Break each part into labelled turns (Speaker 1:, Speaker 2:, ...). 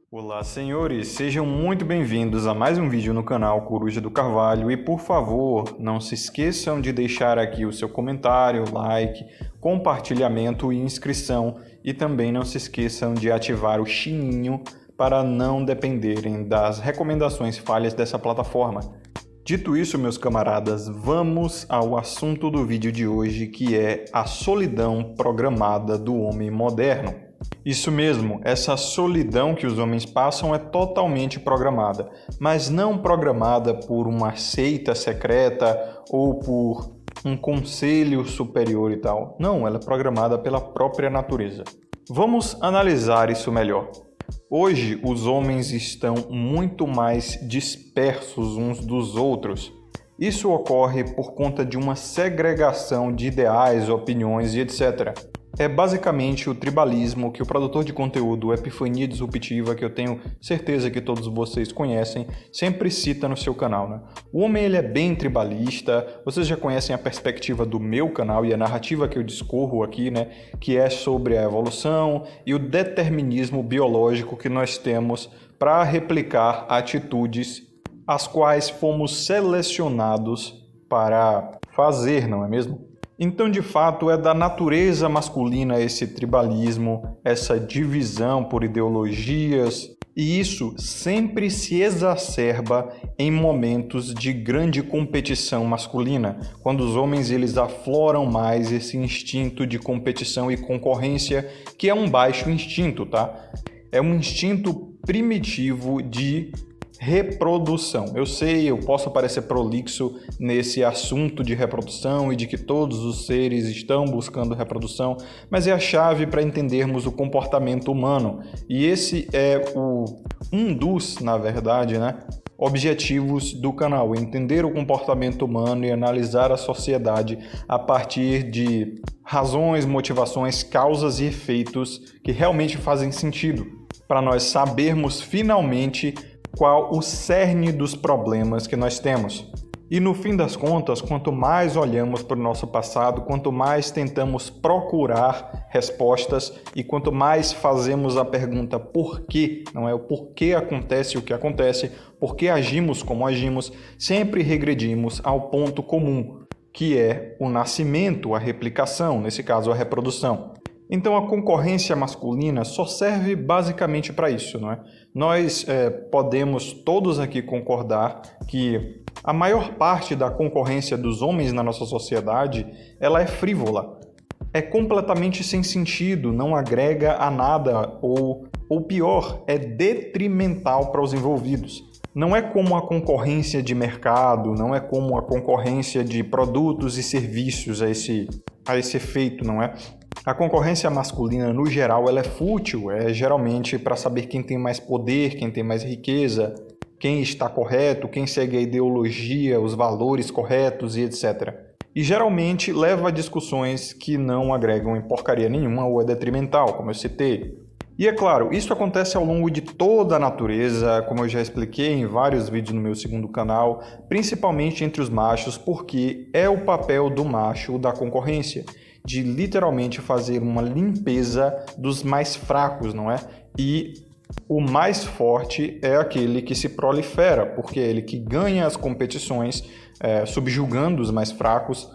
Speaker 1: Olá, senhores, sejam muito bem-vindos a mais um vídeo no canal Coruja do Carvalho e, por favor, não se esqueçam de deixar aqui o seu comentário, like, compartilhamento e inscrição e também não se esqueçam de ativar o sininho para não dependerem das recomendações falhas dessa plataforma. Dito isso, meus camaradas, vamos ao assunto do vídeo de hoje, que é a solidão programada do homem moderno. Isso mesmo, essa solidão que os homens passam é totalmente programada, mas não programada por uma seita secreta ou por um conselho superior e tal. Não, ela é programada pela própria natureza. Vamos analisar isso melhor. Hoje, os homens estão muito mais dispersos uns dos outros. Isso ocorre por conta de uma segregação de ideais, opiniões e etc. É basicamente o tribalismo que o produtor de conteúdo Epifania Disruptiva, que eu tenho certeza que todos vocês conhecem, sempre cita no seu canal, né? O homem ele é bem tribalista, vocês já conhecem a perspectiva do meu canal e a narrativa que eu discorro aqui, né? Que é sobre a evolução e o determinismo biológico que nós temos para replicar atitudes as quais fomos selecionados para fazer, não é mesmo? Então, de fato, é da natureza masculina esse tribalismo, essa divisão por ideologias, e isso sempre se exacerba em momentos de grande competição masculina, quando os homens eles afloram mais esse instinto de competição e concorrência, que é um baixo instinto, tá? É um instinto primitivo de reprodução. Eu sei, eu posso parecer prolixo nesse assunto de reprodução e de que todos os seres estão buscando reprodução, mas é a chave para entendermos o comportamento humano. E esse é um dos, na verdade, objetivos do canal, entender o comportamento humano e analisar a sociedade a partir de razões, motivações, causas e efeitos que realmente fazem sentido, para nós sabermos finalmente qual o cerne dos problemas que nós temos. E no fim das contas, quanto mais olhamos para o nosso passado, quanto mais tentamos procurar respostas e quanto mais fazemos a pergunta por quê, não é o porquê acontece o que acontece, por que agimos como agimos, sempre regredimos ao ponto comum, que é o nascimento, a replicação, nesse caso a reprodução. Então a concorrência masculina só serve basicamente para isso, não é? Nós podemos todos aqui concordar que a maior parte da concorrência dos homens na nossa sociedade, ela é frívola, é completamente sem sentido, não agrega a nada ou pior, é detrimental para os envolvidos. Não é como a concorrência de mercado, não é como a concorrência de produtos e serviços a esse efeito, não é? A concorrência masculina, no geral, ela é fútil, é geralmente para saber quem tem mais poder, quem tem mais riqueza, quem está correto, quem segue a ideologia, os valores corretos e etc. E geralmente leva a discussões que não agregam em porcaria nenhuma ou é detrimental, como eu citei. E é claro, isso acontece ao longo de toda a natureza, como eu já expliquei em vários vídeos no meu segundo canal, principalmente entre os machos, porque é o papel do macho da concorrência, de literalmente fazer uma limpeza dos mais fracos, não é? E o mais forte é aquele que se prolifera, porque é ele que ganha as competições, subjugando os mais fracos,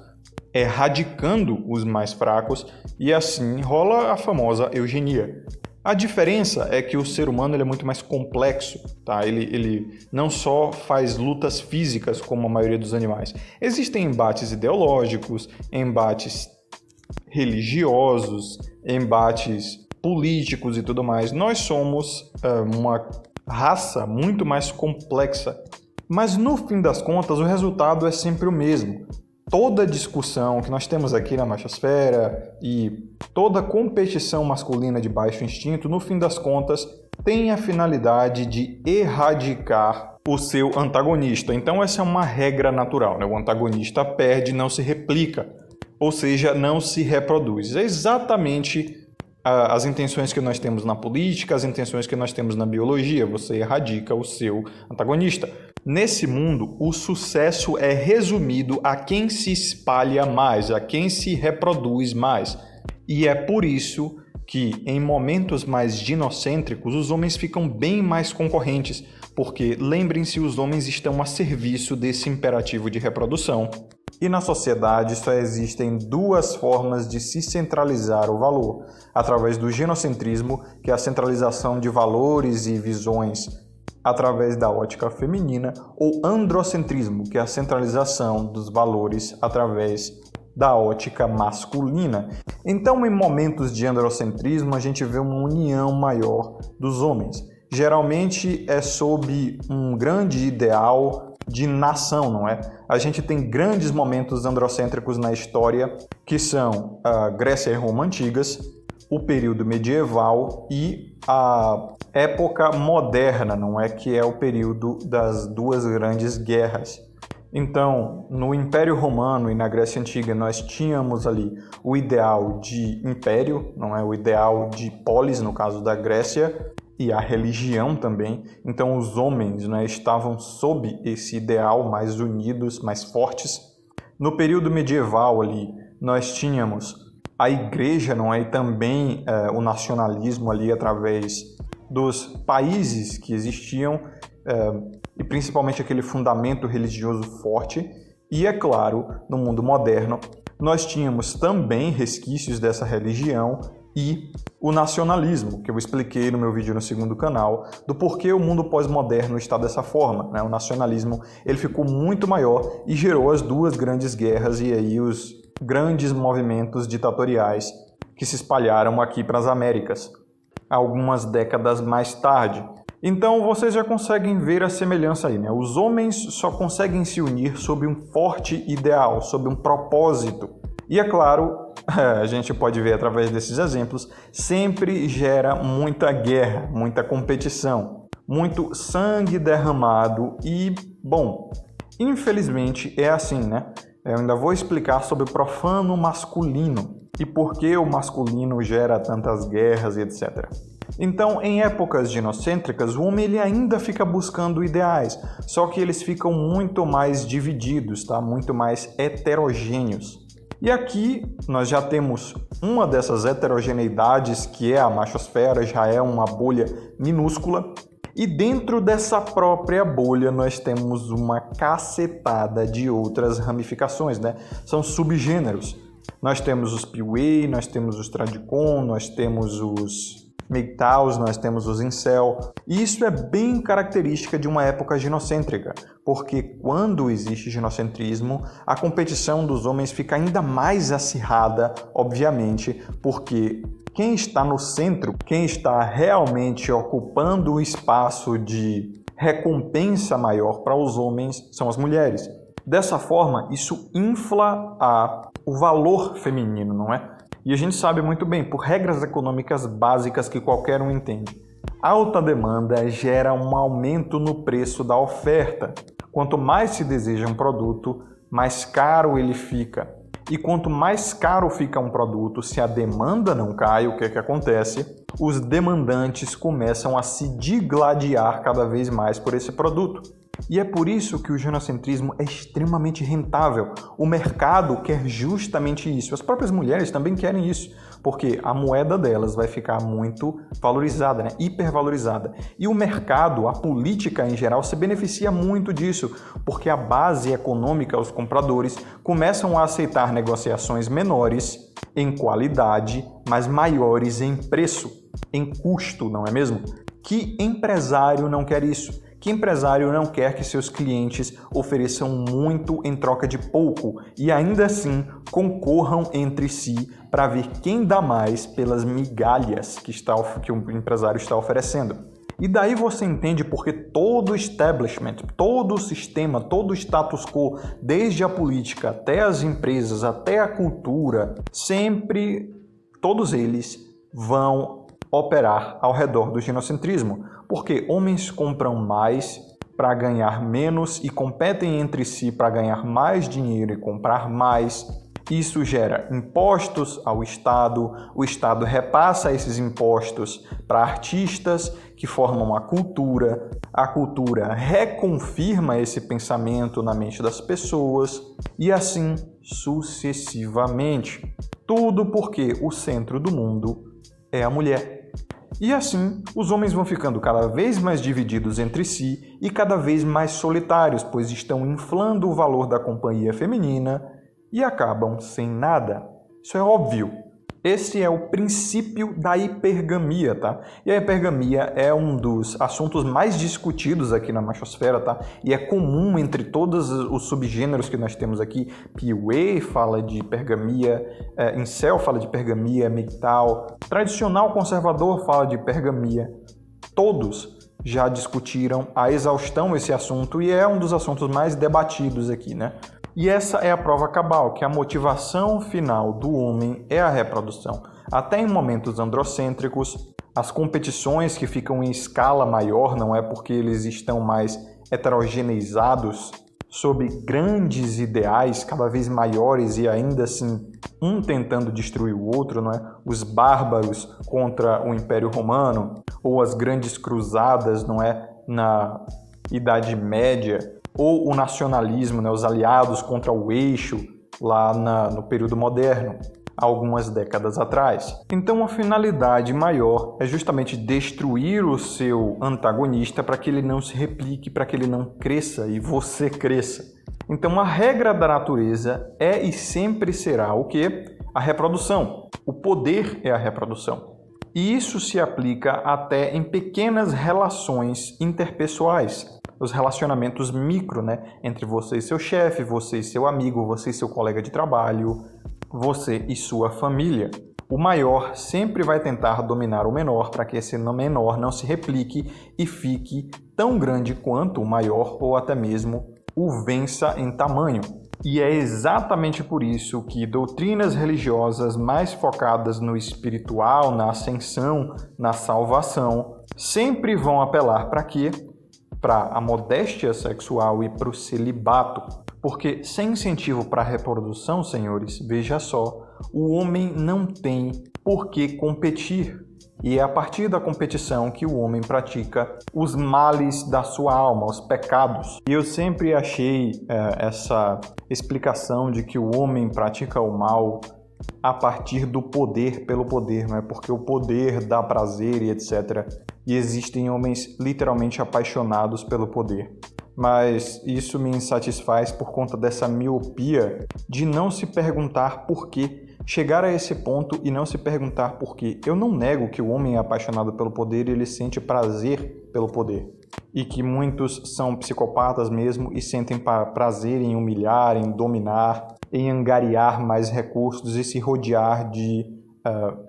Speaker 1: erradicando os mais fracos, e assim rola a famosa eugenia. A diferença é que o ser humano ele é muito mais complexo, tá? Ele não só faz lutas físicas como a maioria dos animais. Existem embates ideológicos, embates religiosos, embates políticos e tudo mais. Nós somos uma raça muito mais complexa, mas no fim das contas o resultado é sempre o mesmo. Toda discussão que nós temos aqui na machosfera e toda competição masculina de baixo instinto, no fim das contas, tem a finalidade de erradicar o seu antagonista. Então essa é uma regra natural, né? O antagonista perde, não se replica, ou seja, não se reproduz. É exatamente as intenções que nós temos na política, as intenções que nós temos na biologia. Você erradica o seu antagonista. Nesse mundo, o sucesso é resumido a quem se espalha mais, a quem se reproduz mais. E é por isso que em momentos mais ginocêntricos os homens ficam bem mais concorrentes, porque lembrem-se, os homens estão a serviço desse imperativo de reprodução. E na sociedade só existem duas formas de se centralizar o valor, através do ginocentrismo, que é a centralização de valores e visões através da ótica feminina, ou androcentrismo, que é a centralização dos valores através da ótica masculina. Então, em momentos de androcentrismo, a gente vê uma união maior dos homens. Geralmente é sob um grande ideal de nação, não é? A gente tem grandes momentos androcêntricos na história, que são a Grécia e Roma antigas, o período medieval e a época moderna, não é? Que é o período das duas grandes guerras. Então, no Império Romano e na Grécia Antiga, nós tínhamos ali o ideal de império, não é? O ideal de polis, no caso da Grécia, e a religião também. Então, os homens, né, estavam sob esse ideal, mais unidos, mais fortes. No período medieval ali, nós tínhamos a igreja, não é? E também o nacionalismo ali através dos países que existiam, e principalmente aquele fundamento religioso forte. E, é claro, no mundo moderno, nós tínhamos também resquícios dessa religião e o nacionalismo, que eu expliquei no meu vídeo no segundo canal, do porquê o mundo pós-moderno está dessa forma, né? O nacionalismo ele ficou muito maior e gerou as duas grandes guerras e aí os grandes movimentos ditatoriais que se espalharam aqui para as Américas, algumas décadas mais tarde. Então, vocês já conseguem ver a semelhança aí, né? Os homens só conseguem se unir sob um forte ideal, sob um propósito. E, é claro, a gente pode ver através desses exemplos, sempre gera muita guerra, muita competição, muito sangue derramado e, bom, infelizmente é assim, né? Eu ainda vou explicar sobre o profano masculino e por que o masculino gera tantas guerras e etc. Então, em épocas ginocêntricas, o homem ele ainda fica buscando ideais, só que eles ficam muito mais divididos, tá? Muito mais heterogêneos. E aqui nós já temos uma dessas heterogeneidades, que é a machosfera, já é uma bolha minúscula. E dentro dessa própria bolha nós temos uma cacetada de outras ramificações, né? São subgêneros. Nós temos os Piuí, nós temos os Tradicon, nós temos os MGTOWs, nós temos os Incel. E isso é bem característica de uma época ginocêntrica, porque quando existe ginocentrismo, a competição dos homens fica ainda mais acirrada, obviamente, porque quem está no centro, quem está realmente ocupando o espaço de recompensa maior para os homens são as mulheres. Dessa forma, isso infla o valor feminino, não é? E a gente sabe muito bem, por regras econômicas básicas que qualquer um entende, alta demanda gera um aumento no preço da oferta. Quanto mais se deseja um produto, mais caro ele fica. E quanto mais caro fica um produto, se a demanda não cai, o que é que acontece? Os demandantes começam a se digladiar cada vez mais por esse produto. E é por isso que o ginocentrismo é extremamente rentável. O mercado quer justamente isso. As próprias mulheres também querem isso, porque a moeda delas vai ficar muito valorizada, né? Hipervalorizada. E o mercado, a política em geral, se beneficia muito disso, porque a base econômica, os compradores, começam a aceitar negociações menores em qualidade, mas maiores em preço, em custo, não é mesmo? Que empresário não quer isso? Que empresário não quer que seus clientes ofereçam muito em troca de pouco e ainda assim concorram entre si para ver quem dá mais pelas migalhas que o empresário está oferecendo? E daí você entende porque todo o establishment, todo o sistema, todo o status quo, desde a política até as empresas, até a cultura, sempre todos eles vão operar ao redor do ginocentrismo, porque homens compram mais para ganhar menos e competem entre si para ganhar mais dinheiro e comprar mais. Isso gera impostos ao Estado, o Estado repassa esses impostos para artistas que formam a cultura reconfirma esse pensamento na mente das pessoas e assim sucessivamente. Tudo porque o centro do mundo é a mulher. E assim, os homens vão ficando cada vez mais divididos entre si e cada vez mais solitários, pois estão inflando o valor da companhia feminina e acabam sem nada. Isso é óbvio. Esse é o princípio da hipergamia, tá? E a hipergamia é um dos assuntos mais discutidos aqui na machosfera, tá? E é comum entre todos os subgêneros que nós temos aqui. PUA fala de hipergamia, Incel fala de hipergamia, MGTOW, tradicional conservador fala de hipergamia. Todos já discutiram a exaustão esse assunto e é um dos assuntos mais debatidos aqui, né? E essa é a prova cabal, que a motivação final do homem é a reprodução. Até em momentos androcêntricos, as competições que ficam em escala maior, não é porque eles estão mais heterogeneizados, sob grandes ideais cada vez maiores e ainda assim um tentando destruir o outro, não é? Os bárbaros contra o Império Romano, ou as grandes cruzadas, não é? Na Idade Média, ou o nacionalismo, né, os aliados contra o eixo lá no período moderno, algumas décadas atrás. Então a finalidade maior é justamente destruir o seu antagonista para que ele não se replique, para que ele não cresça e você cresça. Então a regra da natureza é e sempre será o quê? A reprodução. O poder é a reprodução. E isso se aplica até em pequenas relações interpessoais. Os relacionamentos micro, né? Entre você e seu chefe, você e seu amigo, você e seu colega de trabalho, você e sua família. O maior sempre vai tentar dominar o menor para que esse menor não se replique e fique tão grande quanto o maior ou até mesmo o vença em tamanho. E é exatamente por isso que doutrinas religiosas mais focadas no espiritual, na ascensão, na salvação, sempre vão apelar para quê? Para a modéstia sexual e para o celibato. Porque sem incentivo para a reprodução, senhores, veja só, o homem não tem por que competir. E é a partir da competição que o homem pratica os males da sua alma, os pecados. E eu sempre achei essa explicação de que o homem pratica o mal a partir do poder pelo poder, não é? Porque o poder dá prazer e etc. E existem homens literalmente apaixonados pelo poder. Mas isso me insatisfaz por conta dessa miopia de não se perguntar por quê. Chegar a esse ponto e não se perguntar por quê. Eu não nego que o homem é apaixonado pelo poder e ele sente prazer pelo poder. E que muitos são psicopatas mesmo e sentem prazer em humilhar, em dominar, em angariar mais recursos e se rodear de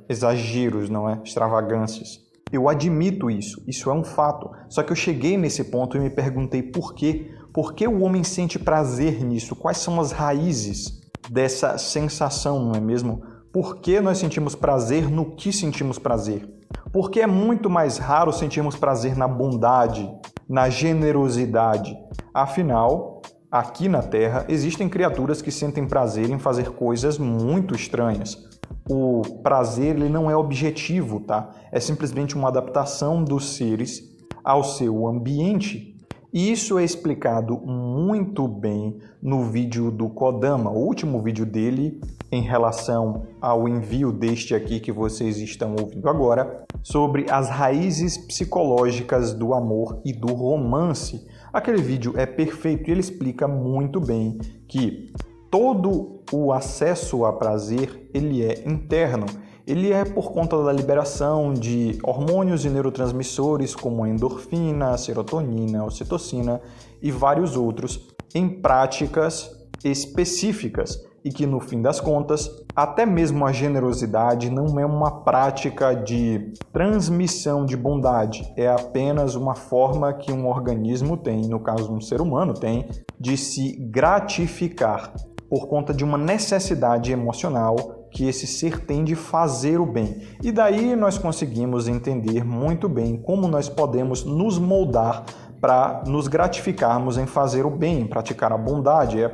Speaker 1: exageros, não é? Extravagâncias. Eu admito isso é um fato. Só que eu cheguei nesse ponto e me perguntei por quê. Por que o homem sente prazer nisso? Quais são as raízes dessa sensação, não é mesmo? Por que nós sentimos prazer no que sentimos prazer? Porque é muito mais raro sentirmos prazer na bondade, na generosidade. Afinal, aqui na Terra existem criaturas que sentem prazer em fazer coisas muito estranhas. O prazer ele não é objetivo, tá? É simplesmente uma adaptação dos seres ao seu ambiente. E isso é explicado muito bem no vídeo do Kodama, o último vídeo dele em relação ao envio deste aqui que vocês estão ouvindo agora, sobre as raízes psicológicas do amor e do romance. Aquele vídeo é perfeito e ele explica muito bem que todo o acesso a prazer ele é interno. Ele é por conta da liberação de hormônios e neurotransmissores como a endorfina, a serotonina, a ocitocina e vários outros em práticas específicas e que, no fim das contas, até mesmo a generosidade não é uma prática de transmissão de bondade, é apenas uma forma que um organismo tem, no caso um ser humano tem, de se gratificar por conta de uma necessidade emocional que esse ser tem de fazer o bem. E daí nós conseguimos entender muito bem como nós podemos nos moldar para nos gratificarmos em fazer o bem, em praticar a bondade. É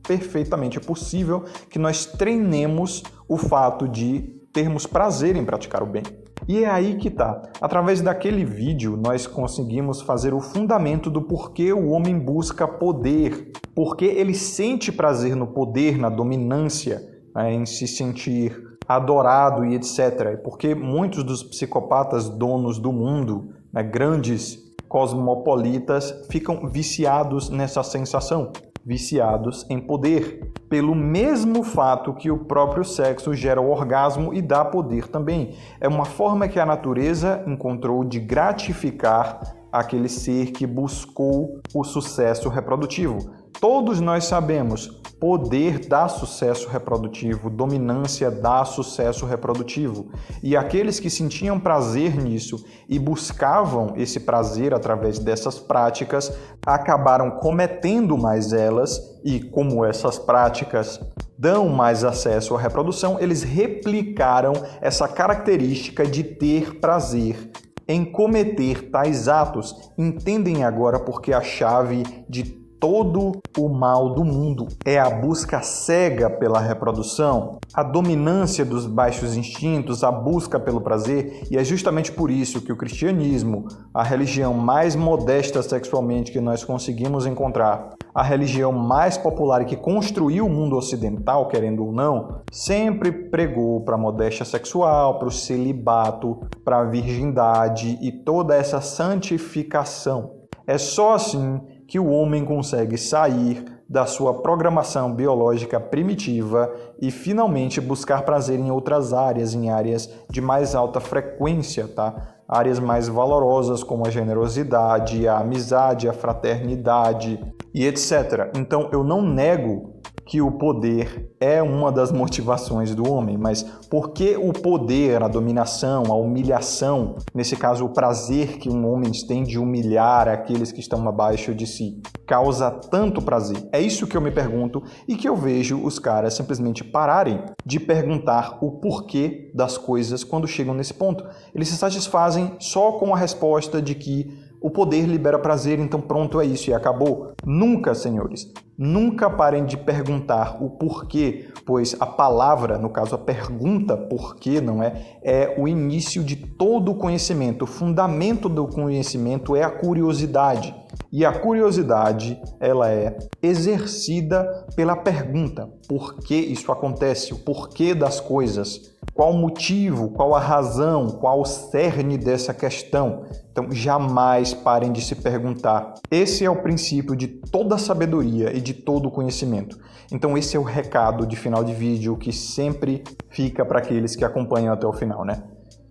Speaker 1: perfeitamente possível que nós treinemos o fato de termos prazer em praticar o bem. E é aí que tá. Através daquele vídeo, nós conseguimos fazer o fundamento do porquê o homem busca poder, porque ele sente prazer no poder, na dominância, em se sentir adorado e etc. Porque muitos dos psicopatas donos do mundo, né, grandes cosmopolitas, ficam viciados nessa sensação, viciados em poder, pelo mesmo fato que o próprio sexo gera o orgasmo e dá poder também. É uma forma que a natureza encontrou de gratificar aquele ser que buscou o sucesso reprodutivo. Todos nós sabemos, poder dá sucesso reprodutivo, dominância dá sucesso reprodutivo. E aqueles que sentiam prazer nisso e buscavam esse prazer através dessas práticas, acabaram cometendo mais elas, e como essas práticas dão mais acesso à reprodução, eles replicaram essa característica de ter prazer em cometer tais atos. Entendem agora porque a chave de todo o mal do mundo é a busca cega pela reprodução, a dominância dos baixos instintos, a busca pelo prazer, e é justamente por isso que o cristianismo, a religião mais modesta sexualmente que nós conseguimos encontrar, a religião mais popular e que construiu o mundo ocidental, querendo ou não, sempre pregou para a modéstia sexual, para o celibato, para a virgindade e toda essa santificação. É só assim que o homem consegue sair da sua programação biológica primitiva e finalmente buscar prazer em outras áreas, em áreas de mais alta frequência, tá? Áreas mais valorosas como a generosidade, a amizade, a fraternidade e etc. Então eu não nego que o poder é uma das motivações do homem, mas por que o poder, a dominação, a humilhação, nesse caso o prazer que um homem tem de humilhar aqueles que estão abaixo de si, causa tanto prazer? É isso que eu me pergunto e que eu vejo os caras simplesmente pararem de perguntar o porquê das coisas quando chegam nesse ponto. Eles se satisfazem só com a resposta de que o poder libera prazer, então pronto, é isso e acabou. Nunca, senhores, nunca parem de perguntar o porquê, pois a palavra, no caso a pergunta porquê, não é o início de todo o conhecimento. O fundamento do conhecimento é a curiosidade. E a curiosidade, ela é exercida pela pergunta. Por que isso acontece? O porquê das coisas? Qual o motivo? Qual a razão? Qual o cerne dessa questão? Então, jamais parem de se perguntar. Esse é o princípio de toda a sabedoria e de todo o conhecimento. Então, esse é o recado de final de vídeo que sempre fica para aqueles que acompanham até o final, né?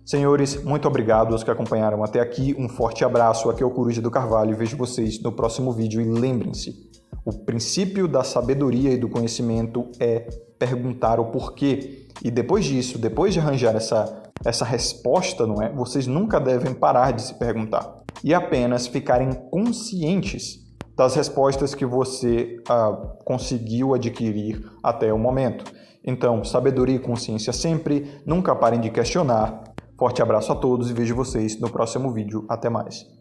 Speaker 1: Senhores, muito obrigado aos que acompanharam até aqui. Um forte abraço. Aqui é o Coruja do Carvalho. Vejo vocês no próximo vídeo. E lembrem-se, o princípio da sabedoria e do conhecimento é perguntar o porquê. E depois disso, depois de arranjar essa resposta, não é? Vocês nunca devem parar de se perguntar. E apenas ficarem conscientes das respostas que você conseguiu adquirir até o momento. Então, sabedoria e consciência sempre. Nunca parem de questionar. Forte abraço a todos e vejo vocês no próximo vídeo. Até mais.